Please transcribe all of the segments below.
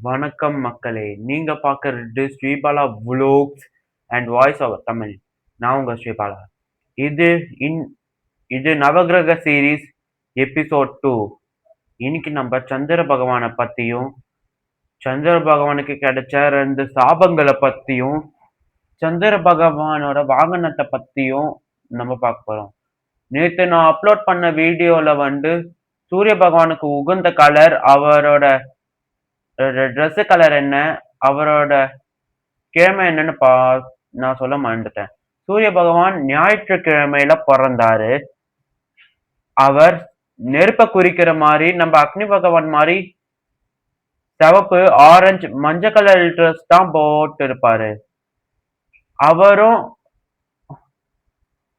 வணக்கம் மக்களே! நீங்க பார்க்கறது Sribala vlogs and voice over Tamil. நான் உங்க ஸ்ரீபாலா. இது இன் இது நவக்கிரக சீரிஸ் எபிசோட் 2. இன்னைக்கு நம்ம சந்திர பகவான பத்தியும், சந்திர பகவானுக்கு கிடைச்ச 2 சாபங்கள பத்தியும், சந்திர பகவானோட வாகனத்த பத்தியும் நம்ம பார்க்க போறோம். நேத்து நான் அப்லோட் பண்ண வீடியோல சூரிய பகவானுக்கு உகந்த கலர், அவரோட ட்ரெஸ் கலர் என்ன, அவரோட கிழமை என்னன்னு நான் சொல்ல மறந்துட்டேன். சூரிய பகவான் ஞாயிற்றுக்கிழமையில பொறந்தாரு. அவர் நெருப்ப குறிக்கிற மாரி, நம்ம அக்னி பகவான் மாரி சிவப்பு, ஆரஞ்சு, மஞ்ச கலர் ட்ரெஸ் தான் போட்டு இருப்பாரு.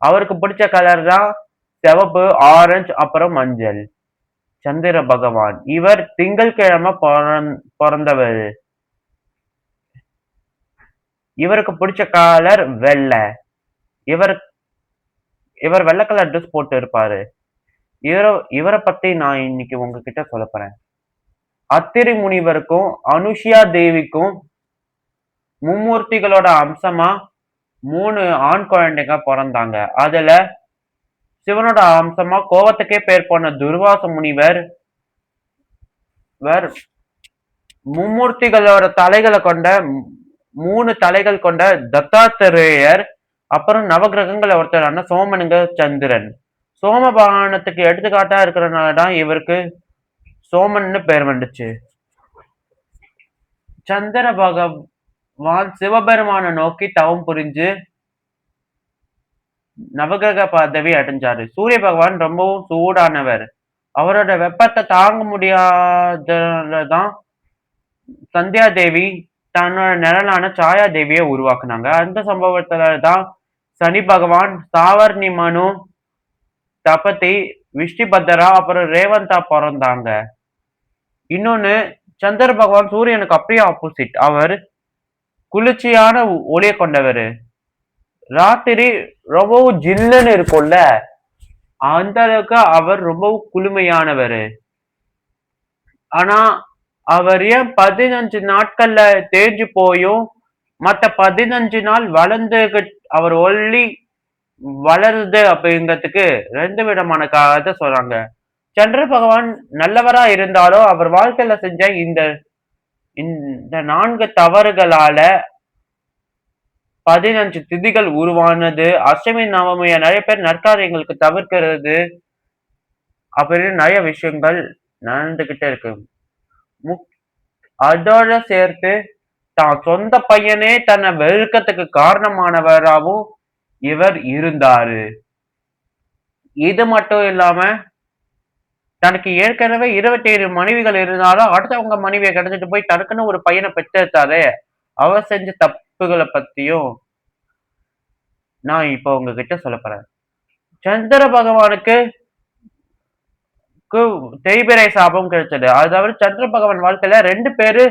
அவருக்கு பிடிச்ச கலர் தான் சிவப்பு, ஆரஞ்சு, அப்புறம் மஞ்சள். சந்திர பகவான் இவர் திங்கட்கிழமை பிறந்தவர். இவருக்கு பிடிச்ச கலர் வெள்ளை. இவர் இவர் வெள்ளை கலர் ட்ரெஸ் போட்டு இருப்பாரு. இவரை பத்தி நான் இன்னைக்கு உங்ககிட்ட சொல்ல போறேன். அத்திரி முனிவருக்கும் அனுஷியா தேவிக்கும் மும்மூர்த்திகளோட அம்சமா 3 ஆண் குழந்தைங்க பிறந்தாங்க. அதுல சிவனோட அம்சமா கோவத்துக்கே பேர் போன துர்வாச முனிவர் மும்மூர்த்திகளோட தலைகளை கொண்ட 3 தலைகள் கொண்ட தத்தாத்திரேயர், அப்புறம் நவகிரகங்களை ஒருத்தரான சோமனுங்க சந்திரன். சோம பானத்துக்கு எடுத்துக்காட்டா இருக்கிறதுனாலதான் இவருக்கு சோமன்னு பேர் வந்துச்சு. சந்திர பகவான் சிவபெருமான நோக்கி தவம் புரிஞ்சு நவகிரக பதவி அடைஞ்சாரு. சூரிய பகவான் ரொம்பவும் சூடானவர். அவரோட வெப்பத்தை தாங்க முடியாததான் சந்தியா தேவி தன்னோட நிழலான சாயா தேவியை உருவாக்குனாங்க. அந்த சம்பவத்துலதான் சனி பகவான் சாவர்ணி மனு, தபதி, விஷ்ணுபத்ரா, அப்புறம் ரேவந்தா பிறந்தாங்க. இன்னொன்னு, சந்திர பகவான் சூரியனுக்கு அப்படியே ஆப்போசிட். அவர் குளிர்ச்சியான ஒளியை கொண்டவர். ராத்திரி ரொம்பவும் ஜில்லுன்னு இருக்கும்ல, அந்த அளவுக்கு அவர் ரொம்பவும் குளுமையானவர். ஆனா அவர் ஏன் 15 நாட்கள்ல தேஞ்சு போயும் மத்த 15 நாள் அவர் ஒளி வளருது அப்படிங்கிறதுக்கு 2 விதமான கதை சொல்றாங்க. சந்திர பகவான் நல்லவரா இருந்தாலும் அவர் வாழ்க்கையில செஞ்ச இந்த 4 தவறுகளால 15 திதிகள் உருவானது, அஷ்டமி நவமிய நிறைய பேர் நற்காரியங்களுக்கு தவிர்க்கிறது அப்படின்னு நிறைய விஷயங்கள் நடந்துகிட்டே இருக்கு. அதோட சேர்த்து தான் சொந்த பையனே தன்னை வெறுக்கத்துக்கு காரணமானவராகவும் இவர் இருந்தாரு. இது மட்டும் இல்லாம தனக்கு ஏற்கனவே 27 மனைவிகள் இருந்தாலும் அடுத்தவங்க மனைவியை கிடைச்சிட்டு போய் தனக்குன்னு ஒரு பையனை பெற்றெடுத்தாரே, அவர் செஞ்ச தப்புகளை பத்தியும் நான் இப்ப உங்ககிட்ட சொல்ல போறேன். சந்திர பகவானுக்கு தேய்பிறை சாபம் கிடைச்சது. அதாவது சந்திர பகவான் வாழ்க்கையில 2 பேரு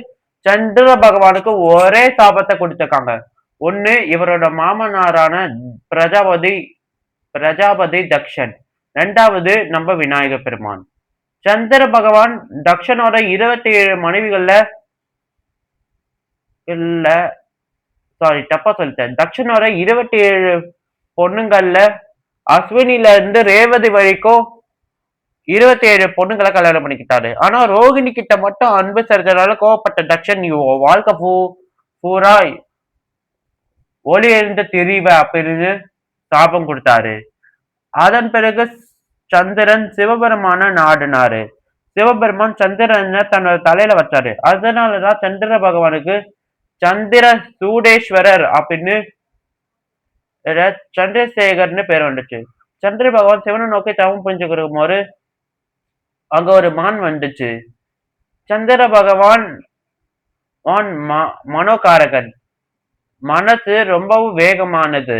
சந்திர பகவானுக்கு ஒரே சாபத்தை கொடுத்திருக்காங்க. ஒண்ணு இவரோட மாமனாரான பிரஜாபதி தக்ஷன். 2வது நம்ம விநாயக பெருமான். சந்திர பகவான் தக்ஷனோட 27 மனைவிகள்ல தப்பா சொல்லிட்டேன். தக்ஷனோட 27 பொண்ணுங்கள்ல அஸ்வினில இருந்து ரேவதி வரைக்கும் 27 பொண்ணுங்களை கல்யாணம் பண்ணிக்கிட்டாரு. ஆனா ரோகிணி கிட்ட மட்டும் அன்பு செலுத்தனால கோவப்பட்ட தக்ஷன் வாழ்க்கை பூரா ஒளி எழுந்த திரிவ அப்படின்னு சாபம் கொடுத்தாரு. அதன் பிறகு சந்திரன் சிவபெருமான நாடினாரு. சிவபெருமான் சந்திரனை தன்னோட தலையில வச்சாரு. அதனாலதான் சந்திர பகவானுக்கு சந்திர சூடேஸ்வரர் அப்படின்னு சந்திரசேகர்னு பேர் வந்துச்சு. சந்திர பகவான் சிவனை நோக்கி தவம் புரிஞ்சுக்கிறோம் போது அங்க ஒரு மான் வந்துச்சு. சந்திர பகவான் மனோகாரகன். மனசு ரொம்பவும் வேகமானது.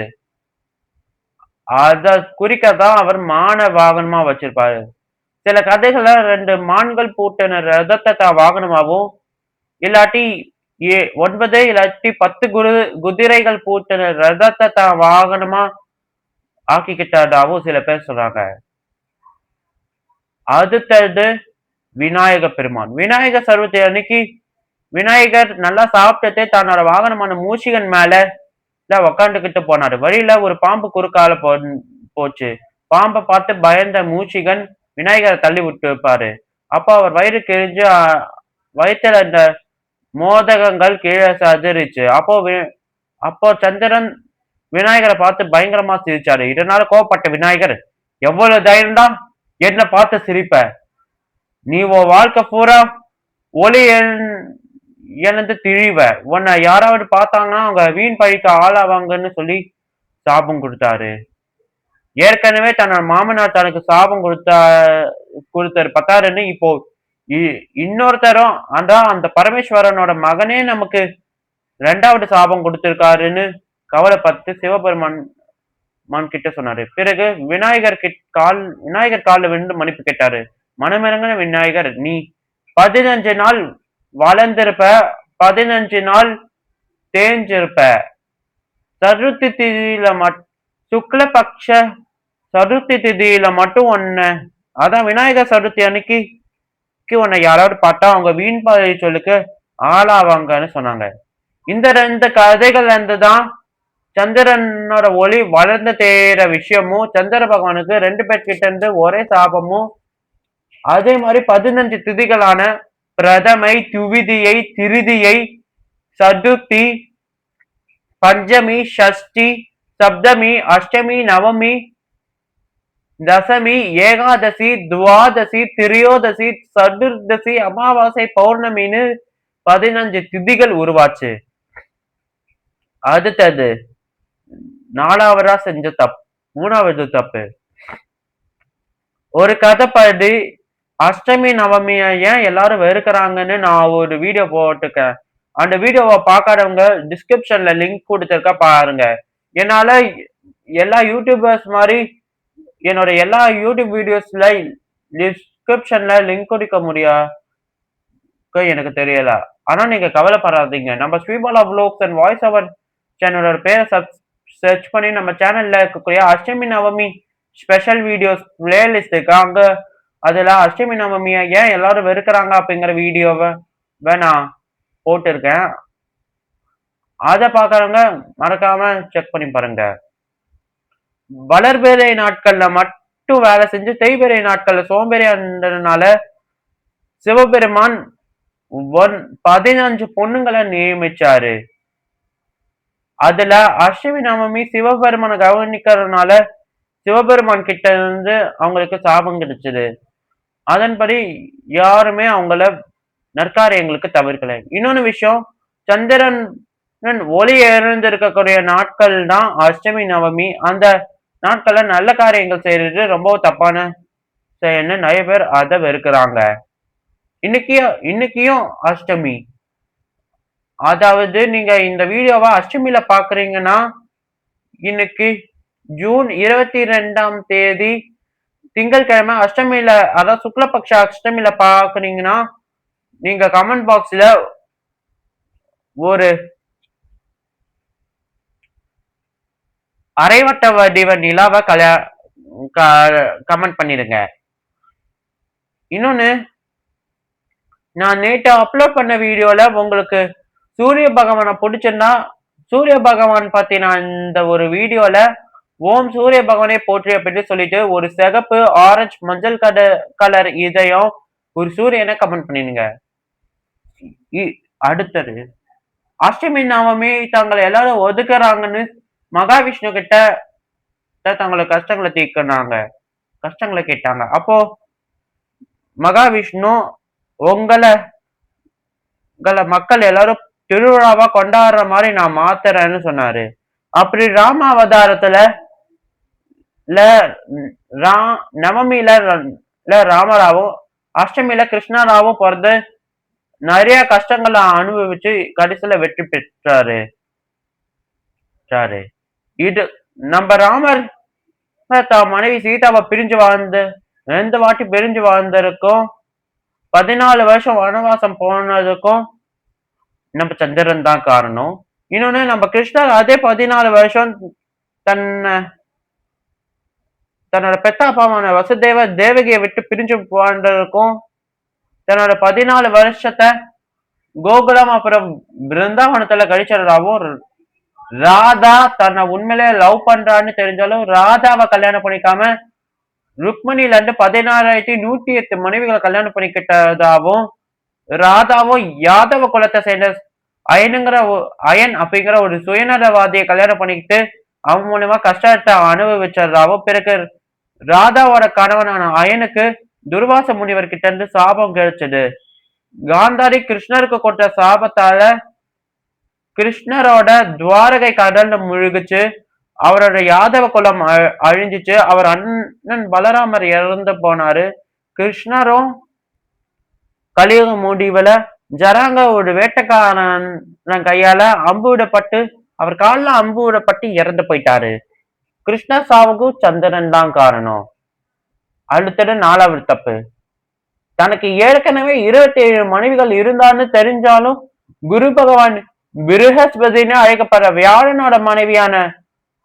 அத குறிக்கதான் அவர் மான வாகனமா வச்சிருப்பாரு. சில கதைகள்ல 2 மான்கள் பூட்டின ரதத்தை தான் வாகனமாகவும், இல்லாட்டி 9 இல்லாட்டி 10 குதிரைகள் பூட்டின ரதத்தை தான் வாகனமா ஆக்கிக்கிட்டதாகவும் சில பேர் சொல்றாங்க. அடுத்தது விநாயக பெருமான். விநாயக சதுர்த்தி அன்னைக்கு விநாயகர் நல்லா சாப்பிட்டுட்டு தன்னோட வாகனமான மூஷிகன் மேல உக்காந்துக்கிட்டு போனாரு. வழியில ஒரு பாம்பு குறுக்கால போச்சு. பாம்பை பார்த்து பயந்த மூஷிகன் விநாயகரை தள்ளி விட்டு இருப்பாரு. அப்போ அவர் வயிறு கிழிஞ்சு வயிற்றுல இந்த மோதகங்கள் கீழே சதுரிச்சு. அப்போ சந்திரன் விநாயகரை பார்த்து பயங்கரமா சிரிச்சாரு. இதனால கோவப்பட்ட விநாயகர், எவ்வளவு தைரியம் தான் என்ன பார்த்து சிரிப்ப? நீ உன் வாழ்க்கை பூரா ஒளி இழந்து திழிவ. உன்னை யாராவது பார்த்தாங்கன்னா அவங்க வீண் பழிக்க ஆளாவாங்கன்னு சொல்லி சாபம் கொடுத்தாரு. ஏற்கனவே தன்னோட மாமனார் தனக்கு சாபம் கொடுத்தாரு பத்தாருன்னு இப்போ இன்னொருத்தரும் அந்த பரமேஸ்வரனோட மகனே நமக்கு 2வது சாபம் கொடுத்திருக்காருன்னு கவலைப்பட்டு சிவபெருமான் கிட்ட சொன்னாரு. பிறகு விநாயகர் காலில் விழுந்து மன்னிப்பு கேட்டாரு. மனமிறங்கின விநாயகர், நீ 15 நாள் வளர்ந்திருப்ப, 15 நாள் தேஞ்சிருப்ப. சதுர்த்தி திதியில சுக்லபக்ஷ சதுர்த்தி திதியில மட்டும் அதான் விநாயகர் சதுர்த்தி அன்னைக்கு உன்னை யாராவது பார்த்தா அவங்க வீண் பழி சொல்லுக்கு ஆளாவாங்கன்னு சொன்னாங்க. இந்த 2 கதைகள் இருந்துதான் சந்திரனோட ஒளி வளர்ந்து தேற விஷயமும், சந்திர பகவானுக்கு 2 பேர்கிட்ட இருந்து ஒரே சாபமும், அதே மாதிரி 15 திதிகளான பிரதமை, துவிதியை, திருதியை, சதுர்த்தி, பஞ்சமி, ஷஷ்டி, சப்தமி, அஷ்டமி, நவமி, தசமி, ஏகாதசி, துவாதசி, திரியோதசி, சதுர்தசி, அமாவாசை, பௌர்ணமின்னு 15 திதிகள் உருவாச்சு. அடுத்தது 4வதா செஞ்ச தப்பு. 3வது தப்பு. ஒரு கதைப்படி அஷ்டமி நவமிய ஏன் எல்லாரும் வெறுக்கிறாங்கன்னு நான் ஒரு வீடியோ போட்டிருக்கேன். அந்த வீடியோவை பார்க்காதவங்க டிஸ்கிரிப்ஷன்ல லிங்க் கொடுத்திருக்க பாருங்க. என்னால எல்லா யூடியூபர்ஸ் மாதிரி என்னோட எல்லா யூடியூப் வீடியோஸ்ல டிஸ்கிரிப்ஷன்ல லிங்க் கொடுக்க முடியாது எனக்கு தெரியல. ஆனா நீங்க கவலைப்படாதீங்க. நம்ம Sribala vlogs and voice over சேனலோட பேரை சர்ச் பண்ணி நம்ம சேனல்ல இருக்கக்கூடிய Ashtami Navami special videos playlist இருக்கு. அங்க அதுல அஷ்டமி நவமிய ஏன் எல்லாரும் வெறுக்கிறாங்க அப்படிங்கிற வீடியோவை நான் போட்டிருக்கேன். அதை பார்க்கறவங்க மறக்காம செக் பண்ணி பாருங்க. வளர்பிறை நாட்கள்ல மட்டும் வேலை செஞ்சு தேய்பிறை நாட்கள்ல சோம்பேறியானதுனால சிவபெருமான் 15 பொண்ணுங்களை நியமிச்சாரு. அதுல அஷ்டமி நவமி சிவபெருமானை கவனிக்கிறதுனால சிவபெருமான் கிட்ட இருந்து அவங்களுக்கு சாபம் கிடைச்சது. அதன்படி யாருமே அவங்கள நற்காரியங்களுக்கு தவிர்க்கல. இன்னொன்னு விஷயம், சந்திரன் ஒளி எழுந்திருக்கக்கூடிய நாட்கள் தான் அஷ்டமி நவமி. அந்த நாட்கள்ல நல்ல காரியங்கள் செய்யறது ரொம்ப தப்பான செயல்னு நிறைய பேர் அதை வெறுக்கிறாங்க. இன்னைக்கும் அஷ்டமி. அதாவது நீங்க இந்த வீடியோவை அஷ்டமியில பாக்குறீங்கன்னா இன்னைக்கு ஜூன் 22ஆம் தேதி திங்கட்கிழமை அஷ்டமியில, அதாவது சுக்லபக்ஷ அஷ்டமியில பாக்குறீங்கன்னா நீங்க கமெண்ட் பாக்ஸ்ல ஒரு அரைவட்ட வடிவ நிலாவை கமெண்ட் பண்ணிடுங்க. இன்னொன்னு, நான் நேற்று அப்லோட் பண்ண வீடியோல உங்களுக்கு சூரிய பகவானை பிடிச்சிருந்தா சூரிய பகவான் பத்தி நான் இந்த ஒரு வீடியோல ஓம் சூரிய பகவானே போற்றி அப்படின்னு சொல்லிட்டு ஒரு சிகப்பு, ஆரஞ்சு, மஞ்சள் கலர் இதயம் ஒரு சூரியனை கமெண்ட் பண்ணிடுங்க. அடுத்தது, அஷ்டமி நவமி தங்களை எல்லாரும் ஒதுக்குறாங்கன்னு மகாவிஷ்ணு கிட்ட தங்களோட கஷ்டங்களை கேட்டாங்க. அப்போ மகாவிஷ்ணு உங்களை மக்கள் எல்லாரும் திருவிழாவா கொண்டாடுற மாதிரி நான் மாத்துறேன்னு சொன்னாரு. அப்படி ராம அவதாரத்துல நவமியில ராமராவும் அஷ்டமியில கிருஷ்ணராவும் பிறந்து நிறைய கஷ்டங்களை அனுபவிச்சு கடைசியில வெற்றி பெற்றாரு. இது நம்ம ராமர் மனைவி சீதாவை பிரிஞ்சு வாழ்ந்து 2 வாட்டி பிரிஞ்சு வாழ்ந்ததுக்கும் 14 வருஷம் வனவாசம் போனதுக்கும் நம்ம சந்திரன் தான் காரணம். இன்னொன்னு, நம்ம கிருஷ்ணர் அதே 14 வருஷம் தன்னோட பெத்தாப்பாமான தேவகியை விட்டு பிரிஞ்சு வாழ்ந்ததுக்கும் தன்னோட 14 வருஷத்தை கோகுலம் அப்புறம் பிருந்தாவனத்துல கழிச்சதாவும் ராதா தன்னை உண்மையிலே லவ் பண்றான்னு தெரிஞ்சாலும் ராதாவை கல்யாணம் பண்ணிக்காம ருக்மணில இருந்து 16,108 மனைவிகளை கல்யாணம் பண்ணிக்கிட்டதாவும் ராதாவும் யாதவ குலத்தை சேர்ந்த அயன் அப்படிங்கிற ஒரு சுயநலவாதியை கல்யாணம் பண்ணிக்கிட்டு அவன் மூலமா கஷ்டத்தை அனுபவிச்சதாவும் பிறகு ராதாவோட கணவனான அயனுக்கு துர்வாச முனிவர் கிட்ட இருந்து சாபம் கிடைச்சது. காந்தாரி கிருஷ்ணருக்கு கொடுத்த சாபத்தால கிருஷ்ணரோட துவாரகை கடல்ல முழுகுச்சு. அவரோட யாதவ குலம் அழிஞ்சிச்சு. அவர் அண்ணன் பலராமர் இறந்து போனாரு. கிருஷ்ணரும் கலியுக முடிவுல ஜராங்க ஒரு வேட்டைக்காரன் கையால அம்பு விடப்பட்டு அவர் காலில் அம்பு விடப்பட்டு இறந்து போயிட்டாரு. கிருஷ்ண சாவுக்கு சந்திரன் தான் காரணம். அடுத்தது 4வது தப்பு. தனக்கு ஏற்கனவே 27 மனைவிகள் இருந்தான்னு தெரிஞ்சாலும் குரு பகவான் பிருகஸ்பதினு அழைக்கப்படுற வியாழனோட மனைவியான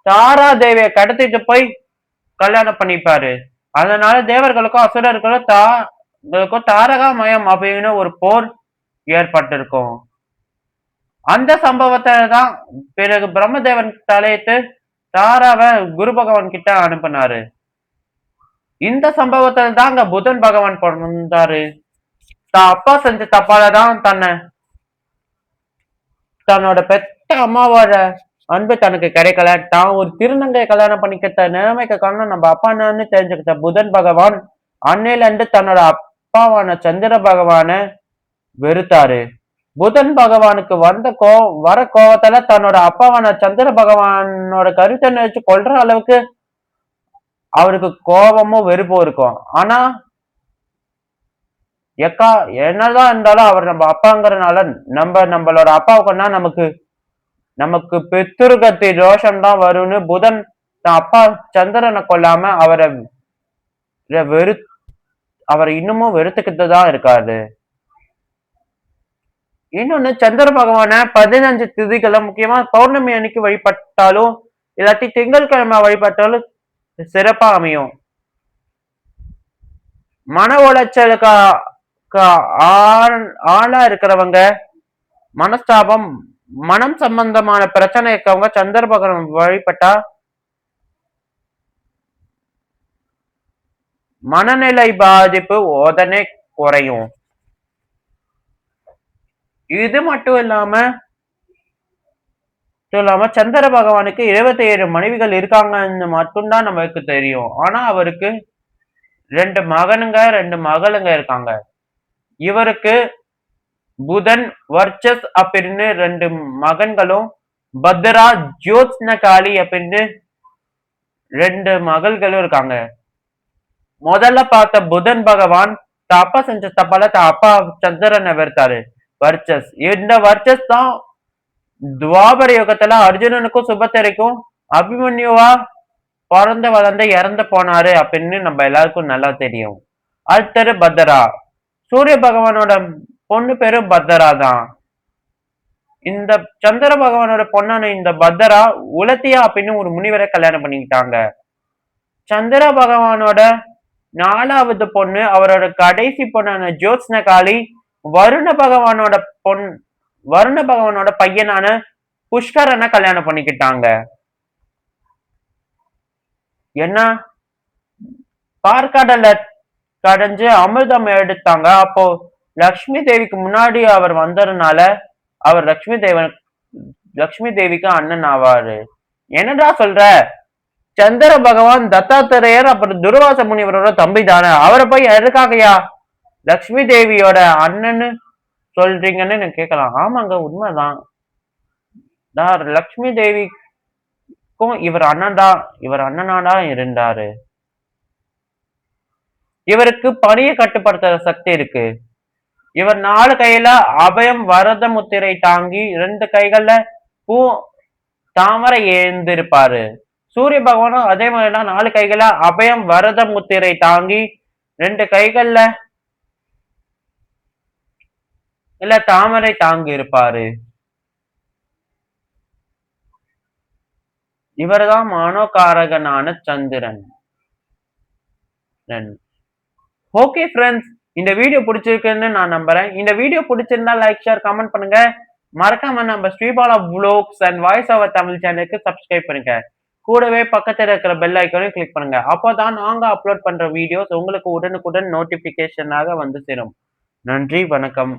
தாரா தேவியை கடத்திட்டு போய் கல்யாணம் பண்ணிப்பாரு. அதனால தேவர்களுக்கும் அசுரர்களுக்கும் தாரகா மயம் அப்படின்னு ஒரு போர் ஏற்பட்டிருக்கும். அந்த சம்பவத்தை தான் பிறகு பிரம்மதேவன் தலையிட்டு தாராவை குரு பகவான் கிட்ட அனுப்பினாரு. இந்த சம்பவத்தில் தாங்க புதன் பகவான் பிறந்தாரு. தான் அப்பா செஞ்ச தப்பாலதான் தன்னோட பெத்த அம்மாவோட அன்பு தனக்கு கிடைக்கல. தான் ஒரு திருநங்கை கல்யாணம் பண்ணிக்கிட்ட நிலைமைக்கு காரணம் நம்ம அப்பா என்னன்னு தெரிஞ்சுக்கிட்ட புதன் பகவான் அன்னையில இருந்து தன்னோட அப்பாவான சந்திர பகவான வெறுத்தாரு. புதன் பகவானுக்கு வர கோவத்துல தன்னோட அப்பாவான சந்திர பகவானோட கருத்தை வச்சு கொல்ற அளவுக்கு அவருக்கு கோபமும் வெறுப்பும் இருக்கும். ஆனா என்னதான் இருந்தாலும் அவர் நம்ம அப்பாங்கிறதுனால நம்மளோட அப்பாவுக்குன்னா நமக்கு பித்ருகத்தி ரோஷம் தான் வரும்னு புதன் தான் அப்பா சந்திரனை கொல்லாம அவரை இன்னமும் வெறுத்துக்கிட்டு தான் இருக்காரு. இன்னொன்னு சந்திர பகவான 15 திதிகளை முக்கியமா பௌர்ணமி அன்னைக்கு வழிபட்டாலும் இல்லாட்டி திங்கட்கிழமை வழிபட்டாலும் சிறப்பா அமையும். மன உளைச்சலுக்கு ஆளா இருக்கிறவங்க, மனஸ்தாபம் மனம் சம்பந்தமான பிரச்சனை இருக்கவங்க சந்திர பகவான் வழிபட்டா மனநிலை பாதிப்பு உடனே குறையும். இது மட்டும் இல்லாம சந்திர பகவானுக்கு 27 மனைவிகள் இருக்காங்கன்னு மட்டும்தான் நமக்கு தெரியும். ஆனா அவருக்கு 2 மகனுங்க 2 மகளுங்க இருக்காங்க. இவருக்கு புதன் வர்ச்சஸ் அப்படின்னு 2 மகன்களும் பத்ரா ஜோத்ஸ்னகாளி அப்படின்னு 2 மகள்களும் இருக்காங்க. முதல்ல பார்த்த புதன் பகவான் அப்பா செஞ்ச தப்பால அப்பா சந்திரனை வெறுத்தாரு. வர்ச்சஸ் இந்த வர்ச்சஸ் தான் துவாபர யுகத்துல அர்ஜுனனுக்கும் சுபத்திரைக்கும் அபிமன்யுவா பிறந்த வளர்ந்து இறந்து போனாரு அப்படின்னு நம்ம எல்லாருக்கும் நல்லா தெரியும். அடுத்தது பத்ரா. சூரிய பகவானோட பொண்ணு பேரு பத்ரா தான். இந்த சந்திர பகவானோட பொண்ணான இந்த பத்ரா உலத்தியா அப்படின்னு ஒரு முனிவரை கல்யாணம் பண்ணிக்கிட்டாங்க. சந்திர பகவானோட 4வது பொண்ணு அவரோட கடைசி பொண்ணான ஜோத்ஸ்னகாளி வருண பகவானோட பையனான புஷ்கரனை கல்யாணம் பண்ணிக்கிட்டாங்க. என்ன பார்க்கடல கடைஞ்சு அமிர்தம் எடுத்தாங்க. அப்போ லக்ஷ்மி தேவிக்கு முன்னாடி அவர் வந்ததுனால அவர் லக்ஷ்மி தேவிக்கு அண்ணன் ஆவாரு. என்னடா சொல்ற? சந்திர பகவான் தத்தாத்திரேயர் அப்புறம் துர்வாச முனிவரோட தம்பி தானே, அவரை போய் எதுக்காகயா லக்ஷ்மி தேவியோட அண்ணன்னு சொல்றீங்கன்னு கேட்கலாம். ஆமாங்க, உண்மைதான். லக்ஷ்மி தேவிக்கும் இவர் அண்ணனாதான் இருந்தாரு. இவருக்கு பணியை கட்டுப்படுத்துற சக்தி இருக்கு. இவர் 4 கையில அபயம் வரத முத்திரை தாங்கி 2 கைகள்ல பூ தாமரை ஏந்திருப்பாரு. சூரிய பகவானும் அதே மாதிரிதான் 4 கைகள அபயம் வரத முத்திரை தாங்கி 2 கைகள்ல இல்ல தாமரை தாங்கி இருப்பாரு. இவர்தான் மனோகாரகனான சந்திரன். ஓகே ஃப்ரெண்ட்ஸ், இந்த வீடியோ பிடிச்சிருக்குன்னு நான் நம்புறேன். இந்த வீடியோ பிடிச்சிருந்தா லைக், ஷேர், கமெண்ட் பண்ணுங்க. மறக்காம நம்ம Sribala vlogs and voice over Tamil சேனலுக்கு சப்ஸ்கிரைப் பண்ணுங்க. கூடவே பக்கத்துல இருக்கிற பெல் ஐகானையும் கிளிக் பண்ணுங்க. அப்பதான் நாங்க அப்லோட் பண்ற வீடியோஸ் உங்களுக்கு உடனுக்குடன் நோட்டிபிகேஷனாக வந்து சேரும். நன்றி, வணக்கம்.